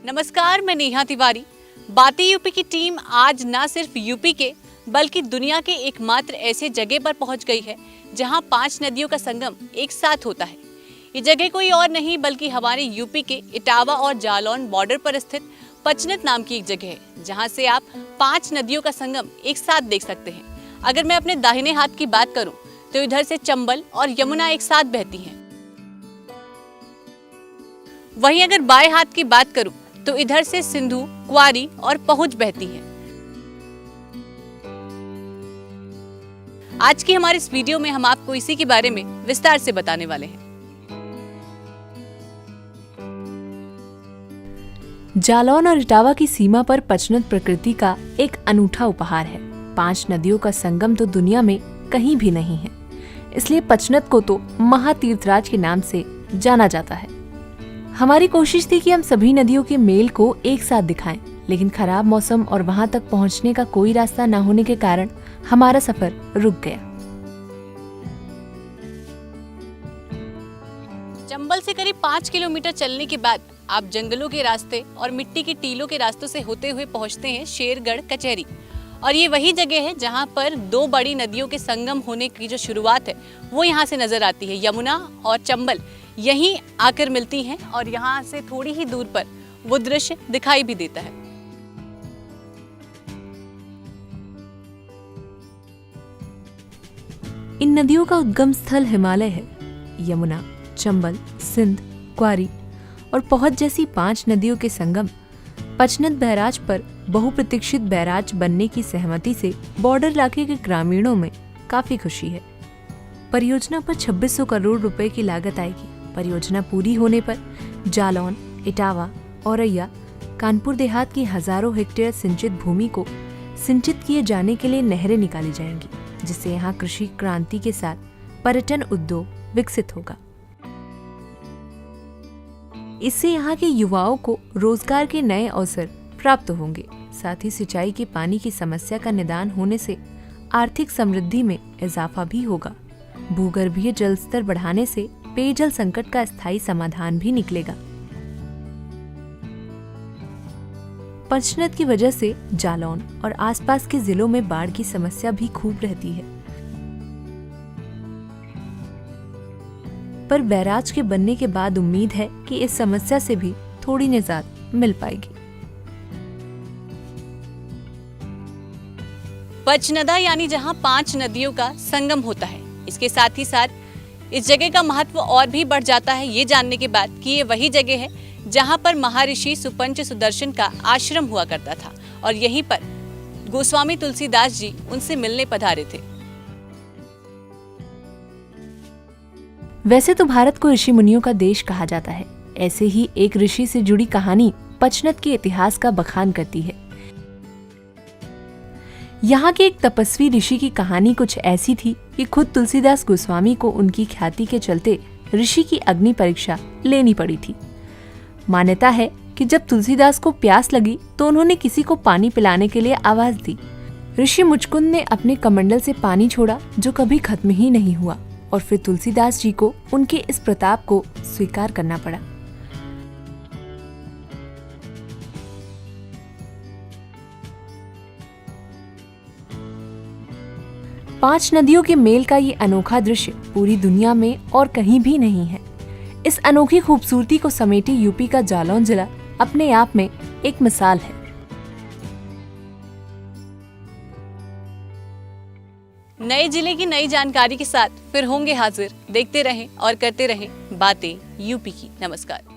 नमस्कार, मैं नेहा तिवारी। बातें यूपी की टीम आज ना सिर्फ यूपी के बल्कि दुनिया के एकमात्र ऐसे जगह पर पहुंच गई है जहां 5 नदियों का संगम एक साथ होता है। ये जगह कोई और नहीं बल्कि हमारे यूपी के इटावा और जालौन बॉर्डर पर स्थित पचनत नाम की एक जगह है, जहां से आप 5 नदियों का संगम एक साथ देख सकते हैं। अगर मैं अपने दाहिने हाथ की बात करूं तो इधर से चंबल और यमुना एक साथ बहती हैं। वहीं अगर बाएं हाथ की बात करूं तो इधर से सिंधु, क्वारी और पहुंच बहती है। आज की हमारे इस वीडियो में हम आपको इसी के बारे में विस्तार से बताने वाले हैं। जालौन और इटावा की सीमा पर पचनत प्रकृति का एक अनूठा उपहार है। 5 नदियों का संगम तो दुनिया में कहीं भी नहीं है, इसलिए पचनत को तो महातीर्थराज के नाम से जाना जाता है। हमारी कोशिश थी कि हम सभी नदियों के मेल को एक साथ दिखाएं, लेकिन खराब मौसम और वहां तक पहुंचने का कोई रास्ता न होने के कारण हमारा सफर रुक गया। चंबल से करीब 5 किलोमीटर चलने के बाद आप जंगलों के रास्ते और मिट्टी के टीलों के रास्तों से होते हुए पहुंचते हैं शेरगढ़ कचहरी। और ये वही जगह है जहां पर 2 बड़ी नदियों के संगम होने की जो शुरुआत है वो यहाँ से नजर आती है। यमुना और चंबल यहीं आकर मिलती हैं और यहाँ से थोड़ी ही दूर पर वो दृश्य दिखाई भी देता है। इन नदियों का उद्गम स्थल हिमालय है। यमुना, चंबल, सिंध, क्वारी और पहुंच जैसी 5 नदियों के संगम पचनत बैराज पर बहुप्रतीक्षित बैराज बनने की सहमति से बॉर्डर इलाके के ग्रामीणों में काफी खुशी है। परियोजना पर 2600 करोड़ रुपए की लागत आएगी। परियोजना पूरी होने पर जालौन, इटावा, औरैया, कानपुर देहात की हजारों हेक्टेयर सिंचित भूमि को सिंचित किए जाने के लिए नहरें निकाली जाएंगी, जिससे यहाँ कृषि क्रांति के साथ पर्यटन उद्योग विकसित होगा। इससे यहाँ के युवाओं को रोजगार के नए अवसर प्राप्त होंगे। साथ ही सिंचाई के पानी की समस्या का निदान होने से आर्थिक समृद्धि में इजाफा भी होगा। भूगर्भीय जल स्तर बढ़ाने से पेयजल संकट का स्थायी समाधान भी निकलेगा। पचनत की वजह से जालौन और आसपास के जिलों में बाढ़ की समस्या भी खूब रहती है, पर बैराज के बनने के बाद उम्मीद है कि इस समस्या से भी थोड़ी निजात मिल पाएगी। पचनदा यानी जहां 5 नदियों का संगम होता है। इसके साथ ही साथ इस जगह का महत्व और भी बढ़ जाता है ये जानने के बाद कि ये वही जगह है जहां पर महर्षि सुपंच सुदर्शन का आश्रम हुआ करता था और यहीं पर गोस्वामी तुलसीदास जी उनसे मिलने पधारे थे। वैसे तो भारत को ऋषि मुनियों का देश कहा जाता है। ऐसे ही एक ऋषि से जुड़ी कहानी पचनत के इतिहास का बखान करती है। यहाँ के एक तपस्वी ऋषि की कहानी कुछ ऐसी थी कि खुद तुलसीदास गोस्वामी को उनकी ख्याति के चलते ऋषि की अग्नि परीक्षा लेनी पड़ी थी। मान्यता है कि जब तुलसीदास को प्यास लगी तो उन्होंने किसी को पानी पिलाने के लिए आवाज दी। ऋषि मुचकुंद ने अपने कमंडल से पानी छोड़ा जो कभी खत्म ही नहीं हुआ और फिर तुलसीदास जी को उनके इस प्रताप को स्वीकार करना पड़ा। पांच नदियों के मेल का ये अनोखा दृश्य पूरी दुनिया में और कहीं भी नहीं है। इस अनोखी खूबसूरती को समेटे यूपी का जालौन जिला अपने आप में एक मिसाल है। नए जिले की नई जानकारी के साथ फिर होंगे हाजिर। देखते रहें और करते रहें बातें यूपी की। नमस्कार।